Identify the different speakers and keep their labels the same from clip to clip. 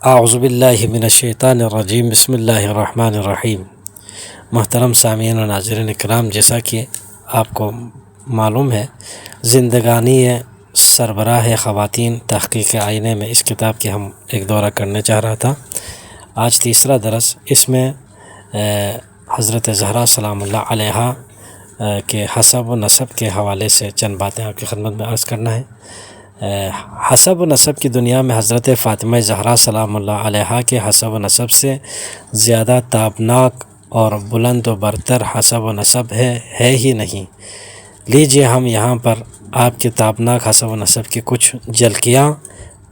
Speaker 1: اعوذ باللہ من الشیطان الرجیم بسم اللہ الرحمن الرحیم۔ محترم سامعین و ناظرین اکرام، جیسا کہ آپ کو معلوم ہے، زندگانی سربراہ خواتین تحقیق آئینے میں اس کتاب کی ہم ایک دورہ کرنے چاہ رہا تھا۔ آج تیسرا درس، اس میں حضرت زہرا سلام اللہ علیہا کے حسب و نسب کے حوالے سے چند باتیں آپ کی خدمت میں عرض کرنا ہے۔ حسب و نسب کی دنیا میں حضرت فاطمہ زہرا سلام اللہ علیہا کے حسب و نسب سے زیادہ تابناک اور بلند و برتر حسب و نسب ہے ہی نہیں۔ لیجئے ہم یہاں پر آپ کے تابناک حسب و نسب کی کچھ جھلکیاں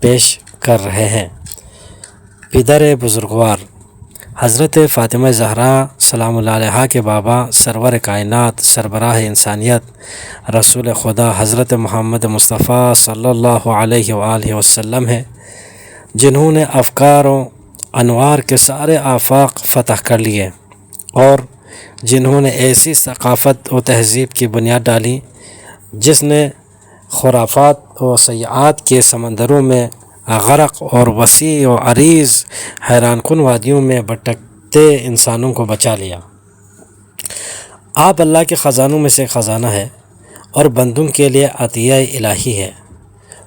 Speaker 1: پیش کر رہے ہیں۔ پدر بزرگوار حضرت فاطمہ زہرا سلام اللہ علیہا کے بابا سرور کائنات، سربراہ انسانیت، رسول خدا حضرت محمد مصطفیٰ صلی اللہ علیہ وآلہ وسلم ہیں، جنہوں نے افکار و انوار کے سارے آفاق فتح کر لیے اور جنہوں نے ایسی ثقافت و تہذیب کی بنیاد ڈالی جس نے خرافات و سیاحت کے سمندروں میں غرق اور وسیع و عریض حیران کن وادیوں میں بھٹکتے انسانوں کو بچا لیا۔ آپ اللہ کے خزانوں میں سے خزانہ ہے اور بندوں کے لیے عطیہ الہی ہے،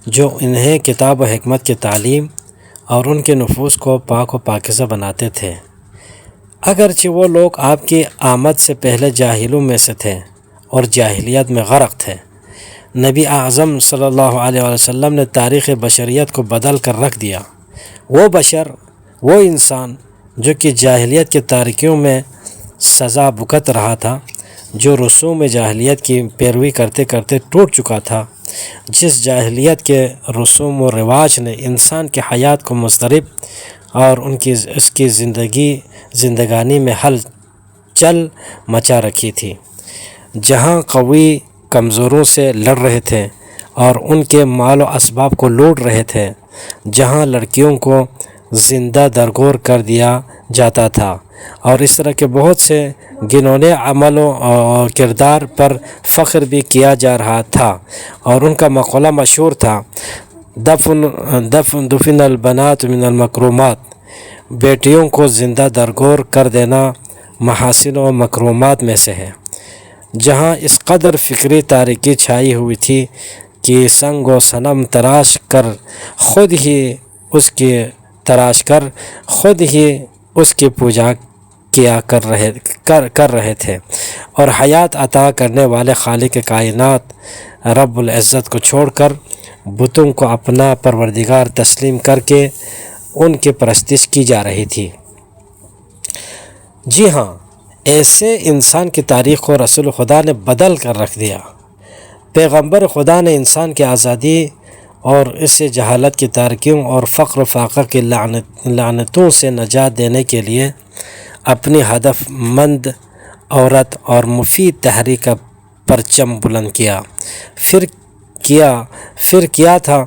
Speaker 1: جو انہیں کتاب و حکمت کی تعلیم اور ان کے نفوس کو پاک و پاکیزہ بناتے تھے۔ اگرچہ وہ لوگ آپ کی آمد سے پہلے جاہلوں میں سے تھے اور جاہلیت میں غرق تھے، نبی اعظم صلی اللہ علیہ وسلم نے تاریخ بشریت کو بدل کر رکھ دیا۔ وہ بشر، وہ انسان جو کہ جاہلیت کے تاریکیوں میں سزا بھگت رہا تھا، جو رسوم جاہلیت کی پیروی کرتے کرتے ٹوٹ چکا تھا، جس جاہلیت کے رسوم و رواج نے انسان کی حیات کو مضطرب اور اس کی زندگانی میں ہلچل مچا رکھی تھی، جہاں قوی کمزوروں سے لڑ رہے تھے اور ان کے مال و اسباب کو لوٹ رہے تھے، جہاں لڑکیوں کو زندہ درگور کر دیا جاتا تھا اور اس طرح کے بہت سے گنونے عملوں اور کردار پر فخر بھی کیا جا رہا تھا، اور ان کا مقولہ مشہور تھا، دفن البنات من المکرومات، بیٹیوں کو زندہ درگور کر دینا محاسن و مکرومات میں سے ہے۔ جہاں اس قدر فکری تاریکی چھائی ہوئی تھی کہ سنگ و صنم تراش کر خود ہی اس کی پوجا کیا کر رہے تھے، اور حیات عطا کرنے والے خالق کائنات رب العزت کو چھوڑ کر بتوں کو اپنا پروردگار تسلیم کر کے ان کی پرستش کی جا رہی تھی۔ جی ہاں، ایسے انسان کی تاریخ کو رسول خدا نے بدل کر رکھ دیا۔ پیغمبر خدا نے انسان کی آزادی اور اس سے جہالت کی تاریکیوں اور فقر و فاقہ کی لعنتوں سے نجات دینے کے لیے اپنی ہدف مند عورت اور مفید تحریک کا پرچم بلند کیا۔ پھر کیا تھا،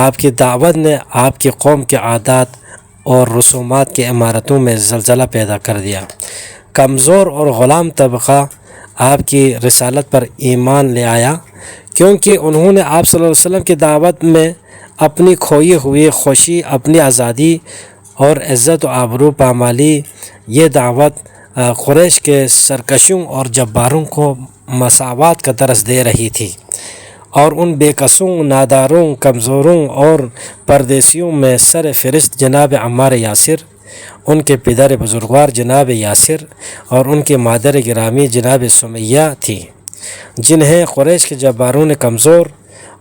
Speaker 1: آپ کی دعوت نے آپ کی قوم کے عادات اور رسومات کی عمارتوں میں زلزلہ پیدا کر دیا۔ کمزور اور غلام طبقہ آپ کی رسالت پر ایمان لے آیا، کیونکہ انہوں نے آپ صلی اللہ علیہ وسلم کی دعوت میں اپنی کھوئی ہوئی خوشی، اپنی آزادی اور عزت و آبرو پامالی۔ یہ دعوت قریش کے سرکشوں اور جباروں کو مساوات کا درس دے رہی تھی، اور ان بے کسوں، ناداروں، کمزوروں اور پردیسیوں میں سر فہرست جناب عمار یاسر، ان کے پدر بزرگوار جناب یاسر اور ان کی مادر گرامی جناب سمیہ تھی، جنہیں قریش کے جباروں نے کمزور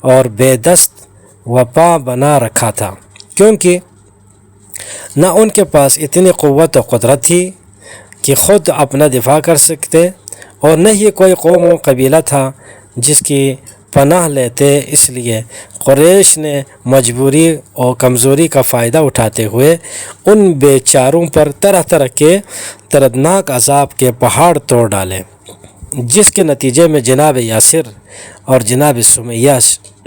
Speaker 1: اور بے دست و پا بنا رکھا تھا، کیونکہ نہ ان کے پاس اتنی قوت و قدرت تھی کہ خود اپنا دفاع کر سکتے، اور نہ ہی کوئی قوم و قبیلہ تھا جس کی پناہ لیتے۔ اس لیے قریش نے مجبوری اور کمزوری کا فائدہ اٹھاتے ہوئے ان بیچاروں پر طرح طرح کے دردناک عذاب کے پہاڑ توڑ ڈالے، جس کے نتیجے میں جناب یاسر اور جناب سمیہ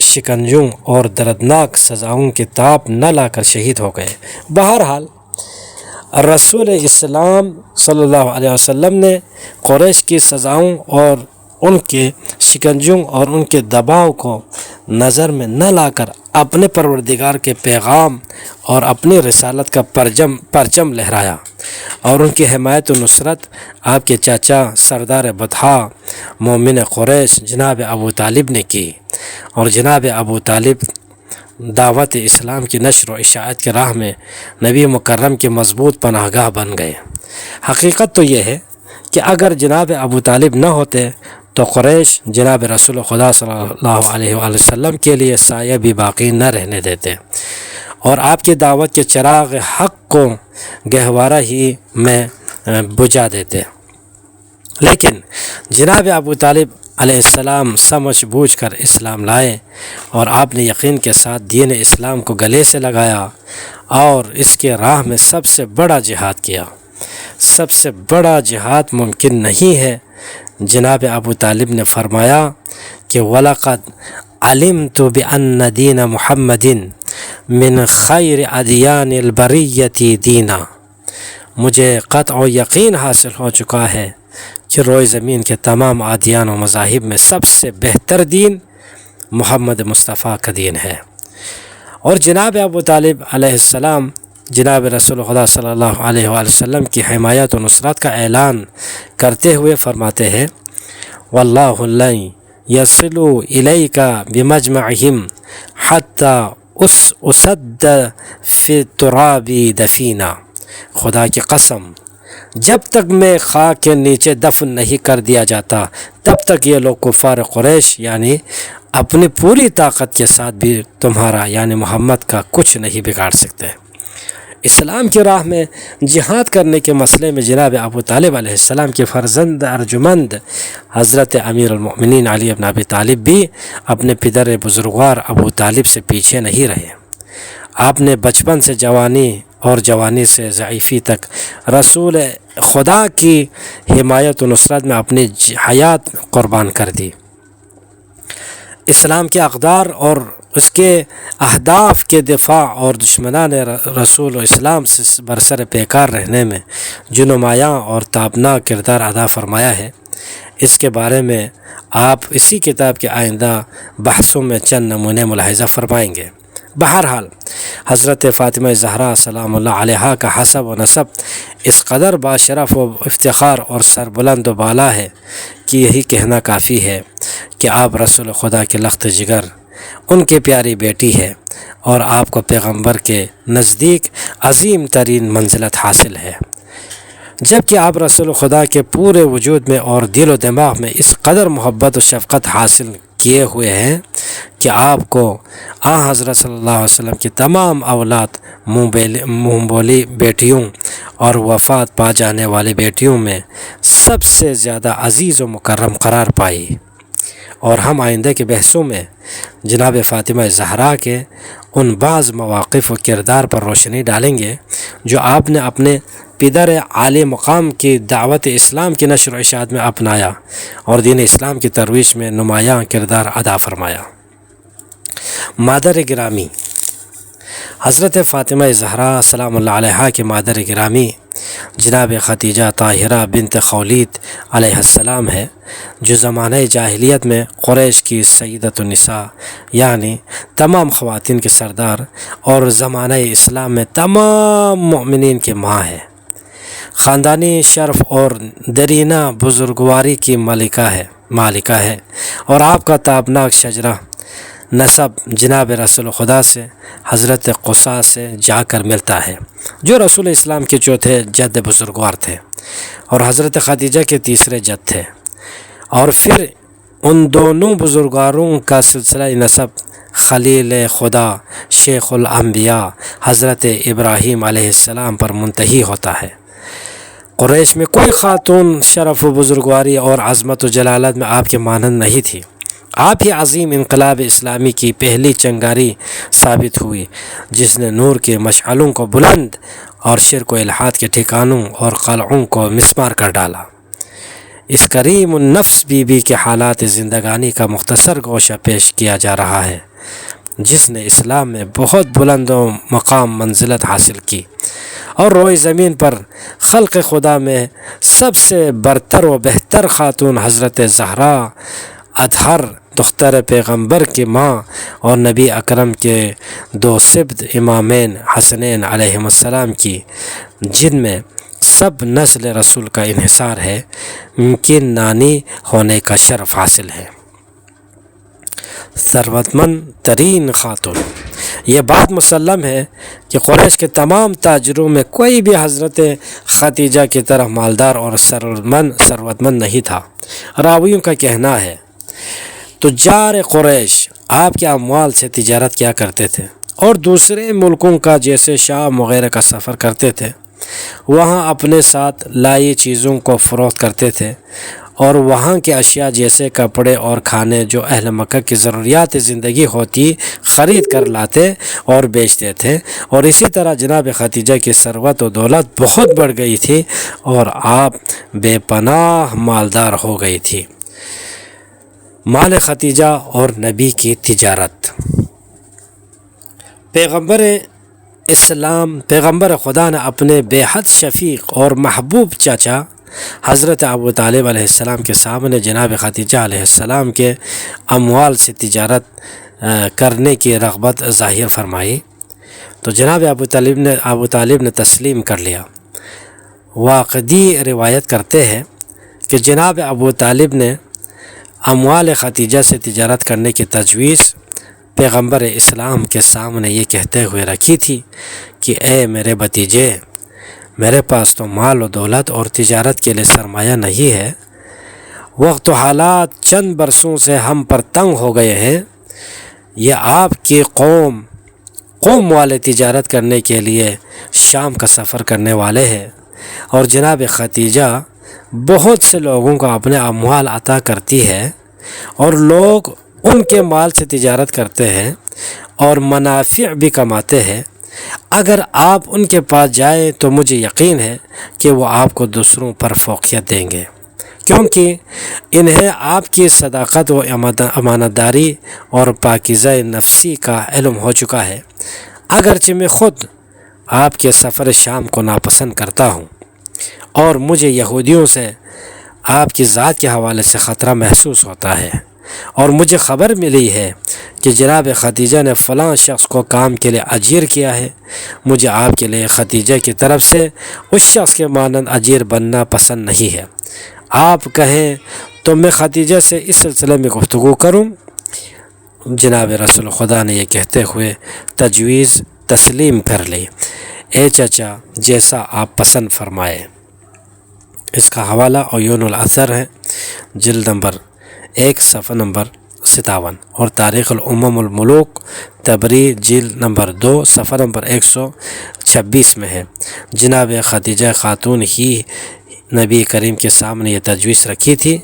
Speaker 1: شکنجوں اور دردناک سزاؤں کی تاب نہ لا کر شہید ہو گئے۔ بہرحال رسول اسلام صلی اللہ علیہ وسلم نے قریش کی سزاؤں اور ان کے شکنجوں اور ان کے دباؤ کو نظر میں نہ لا کر اپنے پروردگار کے پیغام اور اپنی رسالت کا پرچم لہرایا، اور ان کی حمایت و نصرت آپ کے چاچا سردار بطحا مومن قریش جناب ابو طالب نے کی، اور جناب ابو طالب دعوت اسلام کی نشر و اشاعت کے راہ میں نبی مکرم کے مضبوط پناہ گاہ بن گئے۔ حقیقت تو یہ ہے کہ اگر جناب ابو طالب نہ ہوتے تو قریش جناب رسول خدا صلی اللہ علیہ وآلہ وسلم کے لیے سایہ بھی باقی نہ رہنے دیتے، اور آپ کی دعوت کے چراغ حق کو گہوارہ ہی میں بجھا دیتے۔ لیکن جناب ابو طالب علیہ السلام سمجھ بوجھ کر اسلام لائے، اور آپ نے یقین کے ساتھ دین اسلام کو گلے سے لگایا اور اس کے راہ میں سب سے بڑا جہاد کیا۔ سب سے بڑا جہاد ممکن نہیں ہے۔ جناب ابو طالب نے فرمایا کہ وَلَقَدْ عَلِمْتُ بِأَنَّ دِينَ مُحَمَّدٍ مِّن خَيْرِ أَدْيَانِ الْبَرِيَّةِ دِينًا، مجھے قطع و یقین حاصل ہو چکا ہے کہ روئے زمین کے تمام ادیان و مذاہب میں سب سے بہتر دین محمد مصطفیٰ کا دین ہے۔ اور جناب ابو طالب علیہ السلام جناب رسول خدا صلی اللہ علیہ وآلہ وسلم کی حمایت و نصرت کا اعلان کرتے ہوئے فرماتے ہیں واللہ لن یصلوا الیک بمجمعہم حتی اسد فی التراب دفینا، خدا کی قسم جب تک میں خاک کے نیچے دفن نہیں کر دیا جاتا تب تک یہ لوگ کفار قریش یعنی اپنی پوری طاقت کے ساتھ بھی تمہارا یعنی محمد کا کچھ نہیں بگاڑ سکتے۔ اسلام کی راہ میں جہاد کرنے کے مسئلے میں جناب ابو طالب علیہ السلام کے فرزند ارجمند حضرت امیر المؤمنین علی بن ابی طالب بھی اپنے پدر بزرگوار ابو طالب سے پیچھے نہیں رہے۔ آپ نے بچپن سے جوانی اور جوانی سے ضعیفی تک رسول خدا کی حمایت و نصرت میں اپنی حیات قربان کر دی۔ اسلام کے اقدار اور اس کے اہداف کے دفاع اور دشمنان رسول و اسلام سے برسر پیکار رہنے میں جو نمایاں اور تابناک کردار ادا فرمایا ہے، اس کے بارے میں آپ اسی کتاب کے آئندہ بحثوں میں چند نمونے ملاحظہ فرمائیں گے۔ بہرحال حضرت فاطمہ زہرا سلام اللہ علیہا کا حسب و نسب اس قدر باشرف و افتخار اور سربلند و بالا ہے کہ یہی کہنا کافی ہے کہ آپ رسول خدا کے لخت جگر ان کی پیاری بیٹی ہے، اور آپ کو پیغمبر کے نزدیک عظیم ترین منزلت حاصل ہے، جبکہ آپ رسول خدا کے پورے وجود میں اور دل و دماغ میں اس قدر محبت و شفقت حاصل کیے ہوئے ہیں کہ آپ کو حضرت صلی اللہ علیہ وسلم کی تمام اولاد منہ بولی بیٹیوں اور وفات پا جانے والی بیٹیوں میں سب سے زیادہ عزیز و مکرم قرار پائی۔ اور ہم آئندہ کے بحثوں میں جناب فاطمہ زہرا کے ان بعض مواقف و کردار پر روشنی ڈالیں گے جو آپ نے اپنے پدر عالی مقام کی دعوت اسلام کی نشر و اشاعت میں اپنایا اور دین اسلام کی ترویج میں نمایاں کردار ادا فرمایا۔ مادر گرامی حضرت فاطمہ زہرا سلام اللہ علیہا کی مادر گرامی جناب خدیجہ طاہرہ بنت خولید علیہ السلام ہے، جو زمانہ جاہلیت میں قریش کی سیدۃ النساء یعنی تمام خواتین کے سردار اور زمانہ اسلام میں تمام مؤمنین کی ماں ہے۔ خاندانی شرف اور درینہ بزرگواری کی مالکہ ہے، اور آپ کا تابناک شجرہ نسب جناب رسول خدا سے حضرت قصا سے جا کر ملتا ہے، جو رسول اسلام کے چوتھے جد بزرگوار تھے اور حضرت خدیجہ کے تیسرے جد تھے، اور پھر ان دونوں بزرگواروں کا سلسلہ نسب خلیل خدا شیخ الانبیاء حضرت ابراہیم علیہ السلام پر منتہی ہوتا ہے۔ قریش میں کوئی خاتون شرف و بزرگواری اور عظمت و جلالت میں آپ کے مانند نہیں تھی۔ آپ ہی عظیم انقلاب اسلامی کی پہلی چنگاری ثابت ہوئی، جس نے نور کے مشعلوں کو بلند اور شرک و الحاد کے ٹھکانوں اور قلعوں کو مسمار کر ڈالا۔ اس کریم النفس بی بی کے حالات زندگانی کا مختصر گوشہ پیش کیا جا رہا ہے، جس نے اسلام میں بہت بلند و مقام منزلت حاصل کی اور روئے زمین پر خلق خدا میں سب سے برتر و بہتر خاتون حضرت زہرا اطہر دختر پیغمبر کی ماں اور نبی اکرم کے دو سبط امامین حسنین علیہم السلام کی، جن میں سب نسل رسول کا انحصار ہے، کی نانی ہونے کا شرف حاصل ہے۔ ثروت مند ترین خاتون، یہ بات مسلم ہے کہ قریش کے تمام تاجروں میں کوئی بھی حضرت خدیجہ کی طرح مالدار اور ثروت مند نہیں تھا۔ راویوں کا کہنا ہے تجار قریش آپ کے اموال سے تجارت کیا کرتے تھے اور دوسرے ملکوں کا جیسے شام وغیرہ کا سفر کرتے تھے، وہاں اپنے ساتھ لائی چیزوں کو فروخت کرتے تھے اور وہاں کے اشیاء جیسے کپڑے اور کھانے جو اہل مکہ کی ضروریات زندگی ہوتی خرید کر لاتے اور بیچتے تھے، اور اسی طرح جناب خدیجہ کی ثروت و دولت بہت بڑھ گئی تھی اور آپ بے پناہ مالدار ہو گئی تھی۔ مال خدیجہ اور نبی کی تجارت۔ پیغمبر خدا نے اپنے بے حد شفیق اور محبوب چاچا حضرت ابو طالب علیہ السلام کے سامنے جناب خدیجہ علیہ السلام کے اموال سے تجارت کرنے کی رغبت ظاہر فرمائی تو جناب ابو طالب نے تسلیم کر لیا۔ واقعی روایت کرتے ہیں کہ جناب ابو طالب نے اموال خدیجہ سے تجارت کرنے کی تجویز پیغمبر اسلام کے سامنے یہ کہتے ہوئے رکھی تھی کہ اے میرے بھتیجے، میرے پاس تو مال و دولت اور تجارت کے لیے سرمایہ نہیں ہے، وقت و حالات چند برسوں سے ہم پر تنگ ہو گئے ہیں، یہ آپ کی قوم والے تجارت کرنے کے لیے شام کا سفر کرنے والے ہیں، اور جناب خدیجہ بہت سے لوگوں کو اپنے اموال عطا کرتی ہے اور لوگ ان کے مال سے تجارت کرتے ہیں اور منافع بھی کماتے ہیں۔ اگر آپ ان کے پاس جائیں تو مجھے یقین ہے کہ وہ آپ کو دوسروں پر فوقیت دیں گے، کیونکہ انہیں آپ کی صداقت و امانت داری اور پاکیزہ نفسی کا علم ہو چکا ہے، اگرچہ میں خود آپ کے سفر شام کو ناپسند کرتا ہوں اور مجھے یہودیوں سے آپ کی ذات کے حوالے سے خطرہ محسوس ہوتا ہے، اور مجھے خبر ملی ہے کہ جناب خدیجہ نے فلاں شخص کو کام کے لیے اجیر کیا ہے، مجھے آپ کے لیے خدیجہ کی طرف سے اس شخص کے مانند اجیر بننا پسند نہیں ہے، آپ کہیں تو میں خدیجہ سے اس سلسلے میں گفتگو کروں۔ جناب رسول خدا نے یہ کہتے ہوئے تجویز تسلیم کر لی، اے چچا جیسا آپ پسند فرمائے۔ اس کا حوالہ عیون الاثر ہے، جلد نمبر 1 صفحہ نمبر 57، اور تاریخ الامم الملوک تبری جلد نمبر 2 صفحہ نمبر 126 میں ہے۔ جناب خدیجہ خاتون ہی نبی کریم کے سامنے یہ تجویز رکھی تھی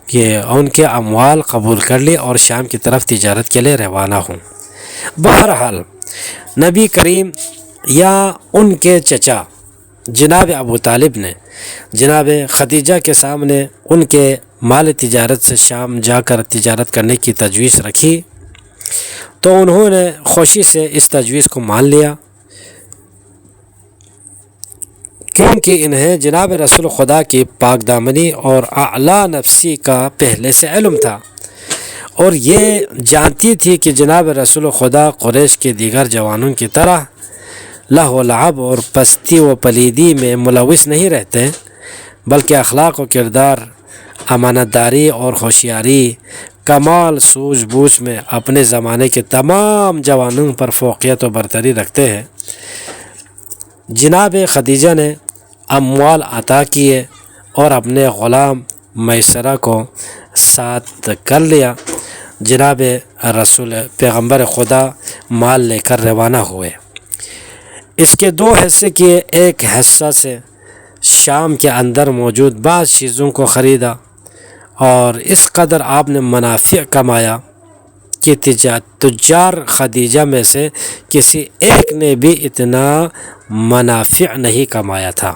Speaker 1: کہ ان کے اموال قبول کر لی اور شام کی طرف تجارت کے لیے روانہ ہوں۔ بہرحال نبی کریم یا ان کے چچا جناب ابو طالب نے جناب خدیجہ کے سامنے ان کے مال تجارت سے شام جا کر تجارت کرنے کی تجویز رکھی تو انہوں نے خوشی سے اس تجویز کو مان لیا، کیونکہ انہیں جناب رسول خدا کی پاک دامنی اور اعلیٰ نفسی کا پہلے سے علم تھا، اور یہ جانتی تھی کہ جناب رسول خدا قریش کے دیگر جوانوں کی طرح لہو و لعب اور پستی و پلیدی میں ملوث نہیں رہتے، بلکہ اخلاق و کردار، امانت داری اور ہوشیاری، کمال سوجھ بوجھ میں اپنے زمانے کے تمام جوانوں پر فوقیت و برتری رکھتے ہیں۔ جناب خدیجہ نے اموال عطا کیے اور اپنے غلام میسرہ کو ساتھ کر لیا۔ جناب رسول پیغمبر خدا مال لے کر روانہ ہوئے۔ اس کے دو حصے کیے، ایک حصہ سے شام کے اندر موجود بعض چیزوں کو خریدا اور اس قدر آپ نے منافع کمایا کہ تجار خدیجہ میں سے کسی ایک نے بھی اتنا منافع نہیں کمایا تھا۔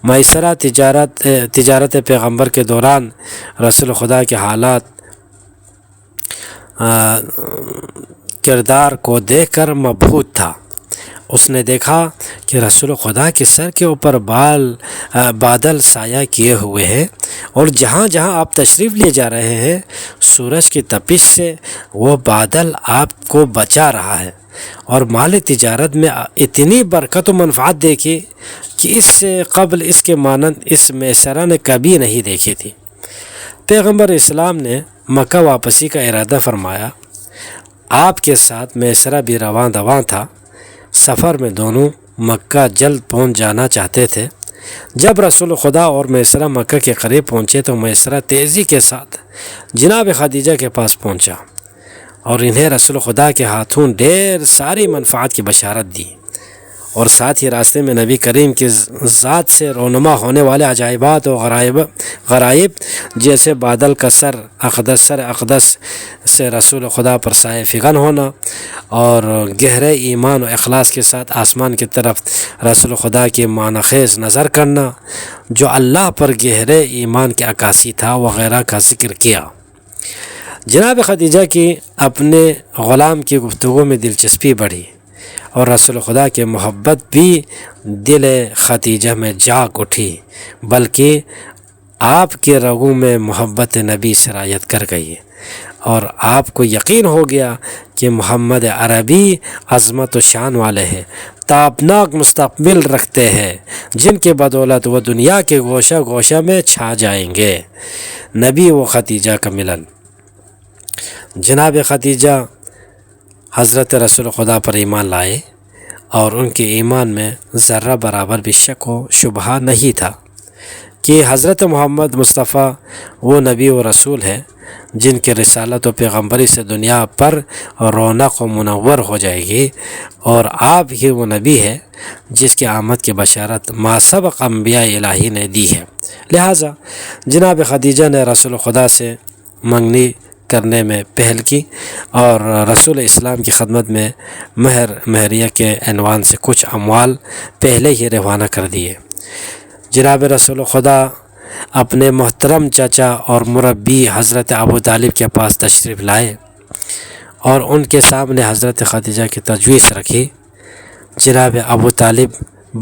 Speaker 1: میسرہ تجارت پیغمبر کے دوران رسول خدا کے حالات کردار کو دیکھ کر مبہوت تھا اس نے دیکھا کہ رسول خدا کے سر کے اوپر بادل سایہ کیے ہوئے ہیں، اور جہاں جہاں آپ تشریف لے جا رہے ہیں سورج کی تپش سے وہ بادل آپ کو بچا رہا ہے، اور مال تجارت میں اتنی برکت و منفعت دیکھی کہ اس سے قبل اس کے مانند اس میسرہ نے کبھی نہیں دیکھی تھی۔ پیغمبر اسلام نے مکہ واپسی کا ارادہ فرمایا۔ آپ کے ساتھ میسرہ بھی رواں دواں تھا۔ سفر میں دونوں مکہ جلد پہنچ جانا چاہتے تھے۔ جب رسول خدا اور میسرہ مکہ کے قریب پہنچے تو میسرہ تیزی کے ساتھ جناب خدیجہ کے پاس پہنچا اور انہیں رسول خدا کے ہاتھوں ڈھیر ساری منفعت کی بشارت دی، اور ساتھ ہی راستے میں نبی کریم کی ذات سے رونما ہونے والے عجائبات و غرائب جیسے بادل کا سر اقدس سے رسول خدا پر سائے فغن ہونا، اور گہرے ایمان و اخلاص کے ساتھ آسمان کی طرف رسول خدا کی معنی خیز نظر کرنا جو اللہ پر گہرے ایمان کی عکاسی تھا وغیرہ کا ذکر کیا۔ جناب خدیجہ کی اپنے غلام کی گفتگو میں دلچسپی بڑھی، اور رسول خدا کی محبت بھی دل خدیجہ میں جاگ اٹھی، بلکہ آپ کے رگوں میں محبت نبی سرایت کر گئی، اور آپ کو یقین ہو گیا کہ محمد عربی عظمت و شان والے ہیں، تابناک مستقبل رکھتے ہیں، جن کے بدولت وہ دنیا کے گوشہ گوشہ میں چھا جائیں گے۔ نبی و خدیجہ کا ملن۔ جناب خدیجہ حضرت رسول خدا پر ایمان لائے، اور ان کے ایمان میں ذرہ برابر بھی شک و شبہ نہیں تھا کہ حضرت محمد مصطفیٰ وہ نبی و رسول ہے جن کے رسالت و پیغمبری سے دنیا پر رونق و منور ہو جائے گی، اور آپ ہی وہ نبی ہے جس کی آمد کی بشارت ما سبق انبیاء الہی نے دی ہے۔ لہٰذا جناب خدیجہ نے رسول خدا سے منگنی کرنے میں پہل کی، اور رسول اسلام کی خدمت میں مہریہ کے عنوان سے کچھ اموال پہلے ہی روانہ کر دیے۔ جناب رسول خدا اپنے محترم چچا اور مربی حضرت ابو طالب کے پاس تشریف لائے اور ان کے سامنے حضرت خدیجہ کی تجویز رکھی۔ جناب ابو طالب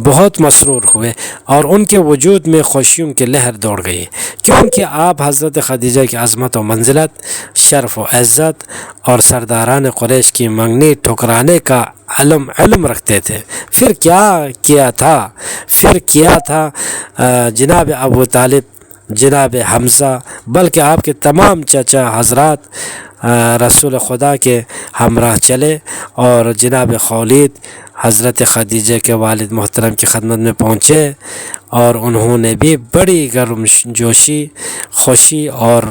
Speaker 1: بہت مسرور ہوئے اور ان کے وجود میں خوشیوں کی لہر دوڑ گئی، کیونکہ آپ حضرت خدیجہ کی عظمت و منزلت، شرف و عزت اور سرداران قریش کی منگنی ٹھکرانے کا علم رکھتے تھے۔ پھر کیا تھا جناب ابو طالب، جناب حمزہ، بلکہ آپ کے تمام چچا حضرات رسول خدا کے ہمراہ چلے اور جناب خولید حضرت خدیجہ کے والد محترم کی خدمت میں پہنچے، اور انہوں نے بھی بڑی گرم جوشی، خوشی اور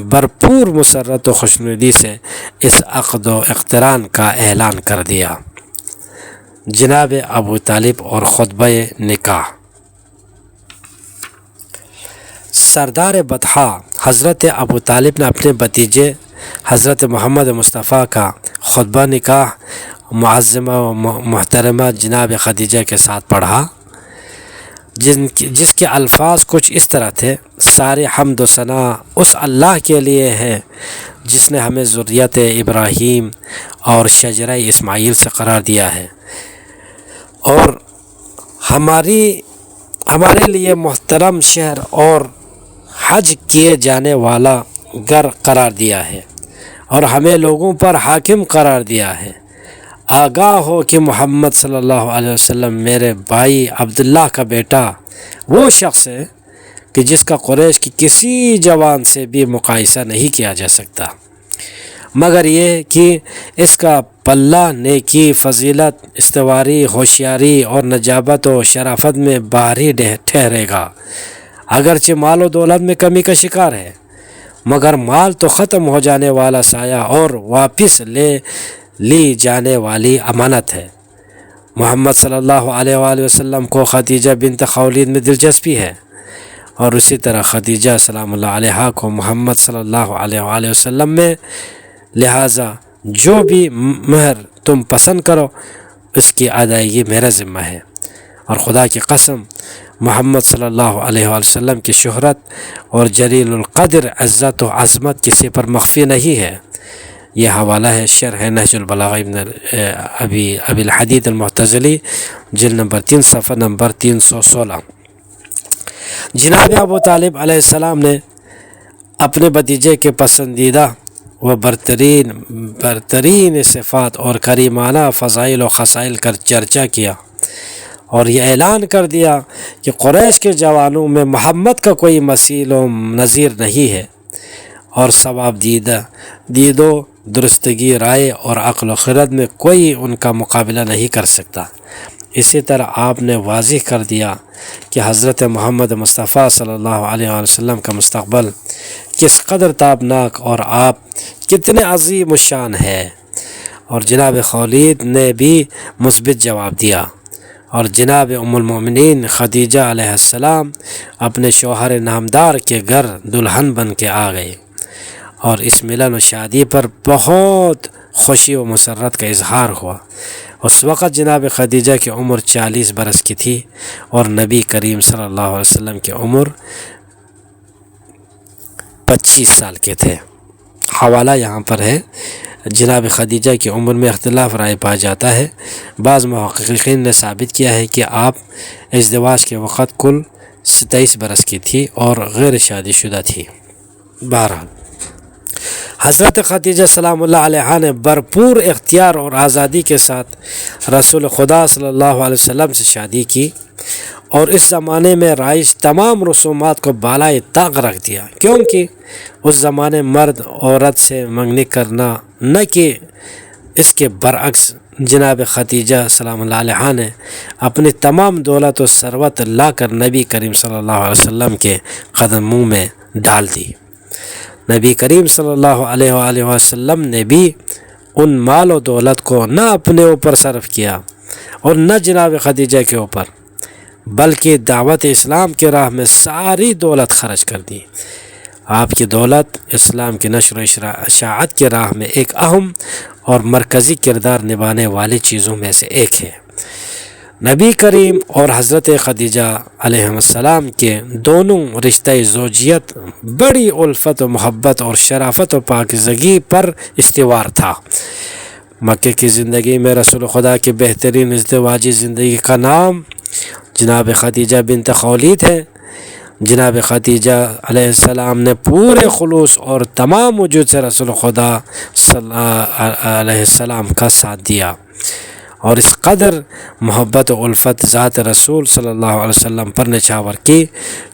Speaker 1: بھرپور مسرت و خوشنودی سے اس عقد و اقتران کا اعلان کر دیا۔ جناب ابو طالب اور خطبہ نکاح۔ سردار بطحا حضرت ابو طالب نے اپنے بھتیجے حضرت محمد مصطفیٰ کا خطبہ نکاح معظمہ و محترمہ جناب خدیجہ کے ساتھ پڑھا، جس کے الفاظ کچھ اس طرح تھے: سارے حمد و ثنا اس اللہ کے لیے ہے جس نے ہمیں ذریت ابراہیم اور شجرہ اسماعیل سے قرار دیا ہے، اور ہمارے لیے محترم شہر اور حج کیے جانے والا گھر قرار دیا ہے، اور ہمیں لوگوں پر حاکم قرار دیا ہے۔ آگاہ ہو کہ محمد صلی اللہ علیہ وسلم میرے بھائی عبداللہ کا بیٹا وہ شخص ہے کہ جس کا قریش کی کسی جوان سے بھی مقایسہ نہیں کیا جا سکتا، مگر یہ کہ اس کا پلہ نیکی، فضیلت، استواری، ہوشیاری اور نجابت و شرافت میں بھاری ٹھہرے گا۔ اگرچہ مال و دولت میں کمی کا شکار ہے، مگر مال تو ختم ہو جانے والا سایہ اور واپس لی جانے والی امانت ہے۔ محمد صلی اللہ علیہ وآلہ وسلم کو خدیجہ بنت خولید میں دلچسپی ہے، اور اسی طرح خدیجہ سلام اللہ علیہا کو محمد صلی اللہ علیہ وآلہ وسلم میں، لہٰذا جو بھی مہر تم پسند کرو اس کی ادائیگی میرا ذمہ ہے، اور خدا کی قسم محمد صلی اللہ علیہ وآلہ وسلم کی شہرت اور جلیل القدر عزت و عظمت کسی پر مخفی نہیں ہے۔ یہ حوالہ ہے شرح نہج البلاغہ ابن ابی الحدید المعتزلی جلد نمبر 3 صفحہ نمبر 316۔ جناب ابو طالب علیہ السلام نے اپنے بھتیجے کے پسندیدہ و برترین صفات اور کریمانہ فضائل و خصائل کا چرچا کیا اور یہ اعلان کر دیا کہ قریش کے جوانوں میں محمد کا کوئی مثیل و نظیر نہیں ہے، اور ثواب دید و درستگی رائے اور عقل و خرد میں کوئی ان کا مقابلہ نہیں کر سکتا۔ اسی طرح آپ نے واضح کر دیا کہ حضرت محمد مصطفیٰ صلی اللہ علیہ وسلم کا مستقبل کس قدر تابناک اور آپ کتنے عظیم الشان ہے، اور جناب خولید نے بھی مثبت جواب دیا، اور جناب ام المؤمنین خدیجہ علیہ السلام اپنے شوہر نامدار کے گھر دلہن بن کے آ گئے، اور اس ملن و شادی پر بہت خوشی و مسرت کا اظہار ہوا۔ اس وقت جناب خدیجہ کی عمر 40 برس کی تھی اور نبی کریم صلی اللہ علیہ وسلم کی عمر 25 سال کے تھے۔ حوالہ یہاں پر ہے، جناب خدیجہ کی عمر میں اختلاف رائے پایا جاتا ہے۔ بعض محققین نے ثابت کیا ہے کہ آپ ازدواج کے وقت کل 27 برس کی تھی اور غیر شادی شدہ تھی۔ بہرحال حضرت خدیجہ سلام اللہ علیہا نے بھرپور اختیار اور آزادی کے ساتھ رسول خدا صلی اللہ علیہ وسلم سے شادی کی، اور اس زمانے میں رائج تمام رسومات کو بالائے طاق رکھ دیا، کیونکہ اس زمانے مرد عورت سے منگنی کرنا نہ کہ اس کے برعکس جناب خدیجہ سلام اللہ علیہا نے اپنی تمام دولت و ثروت لا کر نبی کریم صلی اللہ علیہ وسلم کے قدموں میں ڈال دی۔ نبی کریم صلی اللہ علیہ وآلہ وسلم نے بھی ان مال و دولت کو نہ اپنے اوپر صرف کیا اور نہ جناب خدیجہ کے اوپر، بلکہ دعوت اسلام کی راہ میں ساری دولت خرچ کر دی۔ آپ کی دولت اسلام کی نشر و اشاعت کی راہ میں ایک اہم اور مرکزی کردار نبھانے والی چیزوں میں سے ایک ہے۔ نبی کریم اور حضرت خدیجہ علیہ السلام کے دونوں رشتہ زوجیت بڑی الفت و محبت اور شرافت و پاکیزگی پر استوار تھا۔ مکہ کی زندگی میں رسول خدا کی بہترین ازدواجی زندگی کا نام جناب خدیجہ بنت خولید ہے۔ جناب خدیجہ علیہ السلام نے پورے خلوص اور تمام وجود سے رسول خدا صلی اللہ علیہ السلام کا ساتھ دیا، اور اس قدر محبت و الفت ذات رسول صلی اللہ علیہ وسلم پر نچھاور کی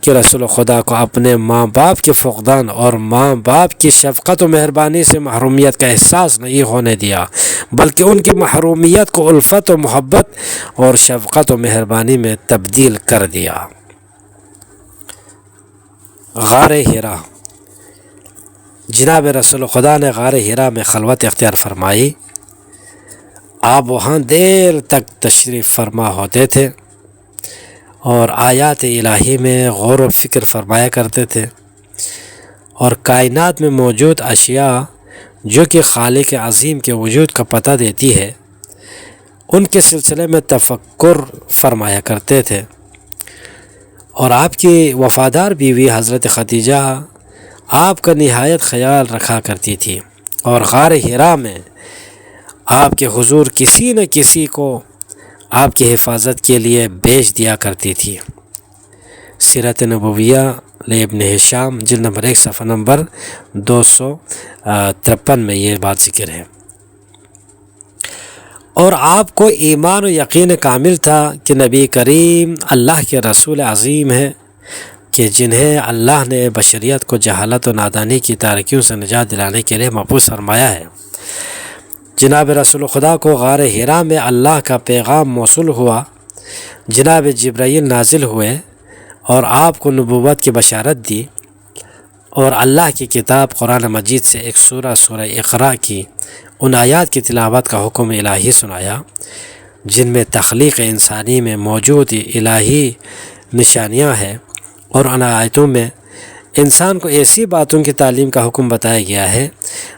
Speaker 1: کہ رسول خدا کو اپنے ماں باپ کے فقدان اور ماں باپ کی شفقت و مہربانی سے محرومیت کا احساس نہیں ہونے دیا، بلکہ ان کی محرومیت کو الفت و محبت اور شفقت و مہربانی میں تبدیل کر دیا۔ غار حرا، جناب رسول خدا نے غار حرا میں خلوت اختیار فرمائی۔ آپ وہاں دیر تک تشریف فرما ہوتے تھے اور آیات الہی میں غور و فکر فرمایا کرتے تھے، اور کائنات میں موجود اشیاء جو کہ خالق عظیم کے وجود کا پتہ دیتی ہے ان کے سلسلے میں تفکر فرمایا کرتے تھے، اور آپ کی وفادار بیوی حضرت خدیجہ آپ کا نہایت خیال رکھا کرتی تھی، اور غار حرا میں آپ کے حضور کسی نہ کسی کو آپ کی حفاظت کے لیے بھیج دیا کرتی تھی۔ سیرت نبویہ لابن ہشام جلد نمبر 1 صفحہ نمبر 253 میں یہ بات ذکر ہے۔ اور آپ کو ایمان و یقین کامل تھا کہ نبی کریم اللہ کے رسول عظیم ہے، کہ جنہیں اللہ نے بشریت کو جہالت و نادانی کی تاریکیوں سے نجات دلانے کے لیے مبعوث فرمایا ہے۔ جناب رسول خدا کو غار حرا میں اللہ کا پیغام موصول ہوا، جناب جبرائیل نازل ہوئے اور آپ کو نبوت کی بشارت دی، اور اللہ کی کتاب قرآن مجید سے ایک سورہ اقراء کی ان آیات کی تلاوت کا حکم الہی سنایا جن میں تخلیق انسانی میں موجود الہی نشانیاں ہیں، اور ان آیتوں میں انسان کو ایسی باتوں کی تعلیم کا حکم بتایا گیا ہے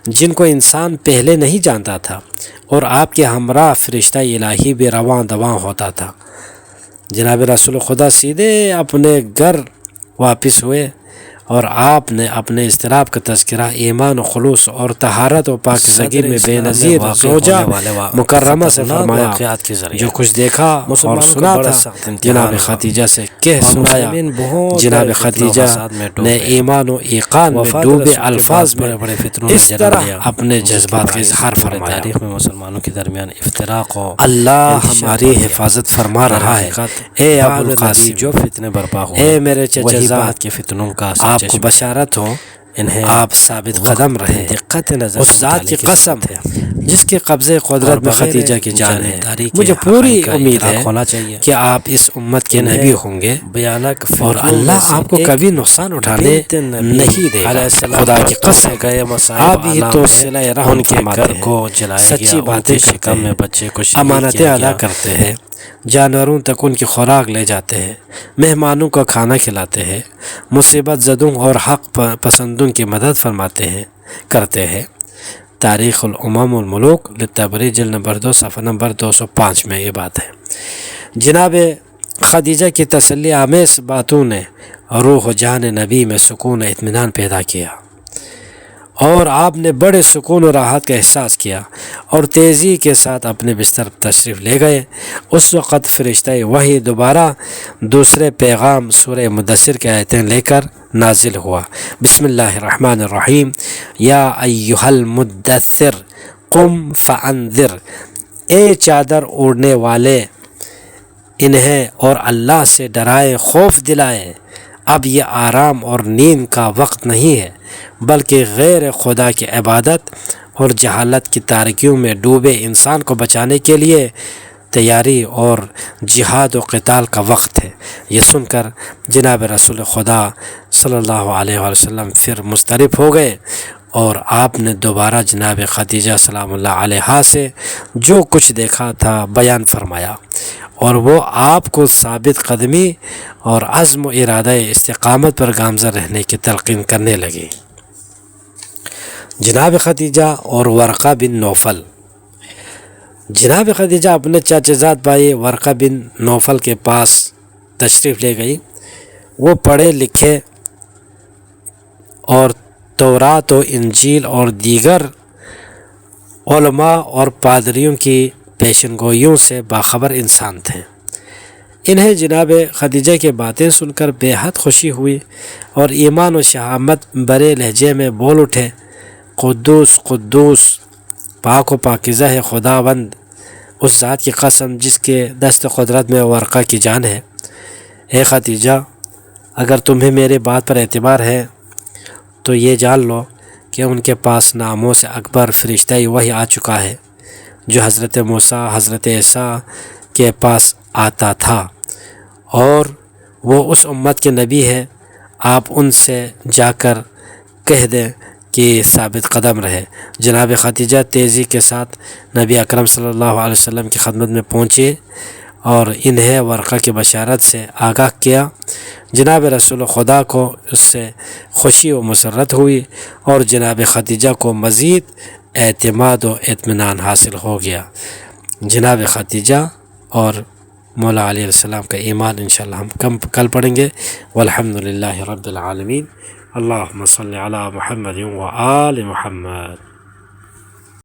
Speaker 1: جن کو انسان پہلے نہیں جانتا تھا، اور آپ کے ہمراہ فرشتہ الہی بھی رواں دواں ہوتا تھا۔ جناب رسول خدا سیدھے اپنے گھر واپس ہوئے اور آپ نے اپنے اضطراب کا تذکرہ ایمان و خلوص اور طہارت و پاکیزگی میں بے نظیر زوجہ مکرمہ سے فرمایا۔ جو کچھ دیکھا اور سنا تھا جناب خدیجہ سے کہہ سنایا۔ جناب خدیجہ نے ایمان و ایقان میں ڈوبے الفاظ میں اس طرح اپنے جذبات کا اظہار فرمایا۔
Speaker 2: تاریخ میں مسلمانوں کے درمیان افتراق و
Speaker 1: اللہ ہماری حفاظت فرما رہا ہے۔ اے ابو القاسم،
Speaker 2: جو فتنے برپا ہوئے
Speaker 1: اے میرے چچا زاد،
Speaker 2: کے فتنوں کا
Speaker 1: آپ کو بشارت ہو،
Speaker 2: انہیں
Speaker 1: آپ ثابت قدم رہے
Speaker 2: دقت نظر
Speaker 1: اس ذات کی قسم جس کے قبضے قدرت میں خدیجہ کی جان ہے۔ مجھے پوری امید ہے
Speaker 2: ہونا چاہیے
Speaker 1: کہ آپ اس امت کے نبی ہوں گے
Speaker 2: بیانک
Speaker 1: اور اللہ آپ کو کبھی نقصان اٹھانے نہیں دے گا۔ خدا کی قسم آپ ہی تو صلہ رحم فرماتے ہیں، سچی باتیں کرتے ہیں،
Speaker 2: بچے کو
Speaker 1: امانتیں ادا کرتے ہیں، جانوروں تک ان کی خوراک لے جاتے ہیں، مہمانوں کا کھانا کھلاتے ہیں، مصیبت زدوں اور حق پسندوں کی مدد فرماتے ہیں کرتے ہیں۔ تاریخ الامم والملوک للطبری جلد نمبر 2 صفحہ نمبر 205 میں یہ بات ہے۔ جناب خدیجہ کی تسلی آمیز باتوں نے روح و جان نبی میں سکون و اطمینان پیدا کیا اور آپ نے بڑے سکون و راحت کا احساس کیا اور تیزی کے ساتھ اپنے بستر پر تشریف لے گئے۔ اس وقت فرشتہ وحی دوبارہ دوسرے پیغام سورہ مدثر کے آیتیں لے کر نازل ہوا۔ بسم اللہ الرحمن الرحیم، یا ایہا المدثر قم فانذر، اے چادر اوڑھنے والے انہیں اور اللہ سے ڈرائے، خوف دلائے۔ اب یہ آرام اور نیند کا وقت نہیں ہے بلکہ غیر خدا کی عبادت اور جہالت کی تاریکیوں میں ڈوبے انسان کو بچانے کے لیے تیاری اور جہاد و قتال کا وقت ہے۔ یہ سن کر جناب رسول خدا صلی اللہ علیہ وسلم پھر مضطرب ہو گئے اور آپ نے دوبارہ جناب خدیجہ سلام اللہ علیہا سے جو کچھ دیکھا تھا بیان فرمایا اور وہ آپ کو ثابت قدمی اور عزم و ارادہ استقامت پر گامزن رہنے کی تلقین کرنے لگی۔ جناب خدیجہ اور ورقہ بن نوفل۔ جناب خدیجہ اپنے چاچا زاد بھائی ورقہ بن نوفل کے پاس تشریف لے گئی۔ وہ پڑھے لکھے اور تورات و انجیل اور دیگر علماء اور پادریوں کی پیشن گوئیوں سے باخبر انسان تھے۔ انہیں جناب خدیجہ کی باتیں سن کر بے حد خوشی ہوئی اور ایمان و شہامت برے لہجے میں بول اٹھے، قدوس قدوس، پاک و پاکیزہ ہے خداوند، اس ذات کی قسم جس کے دست قدرت میں ورقہ کی جان ہے۔ اے خدیجہ، اگر تمہیں میرے بات پر اعتبار ہے تو یہ جان لو کہ ان کے پاس ناموں سے اکبر فرشتہ وحی آ چکا ہے جو حضرت موسیٰ حضرت عیسیٰ کے پاس آتا تھا اور وہ اس امت کے نبی ہے۔ آپ ان سے جا کر کہہ دیں کہ ثابت قدم رہے۔ جناب خدیجہ تیزی کے ساتھ نبی اکرم صلی اللہ علیہ وسلم کی خدمت میں پہنچے اور انہیں ورقہ کی بشارت سے آگاہ کیا۔ جناب رسول خدا کو اس سے خوشی و مسرت ہوئی اور جناب خدیجہ کو مزید اعتماد و اطمینان حاصل ہو گیا۔ جناب خدیجہ اور مولا علیہ السلام کا ایمان انشاءاللہ ہم کل پڑھیں گے۔ والحمدللہ رب العالمین۔ اللہم صلی علی محمد و آل محمد۔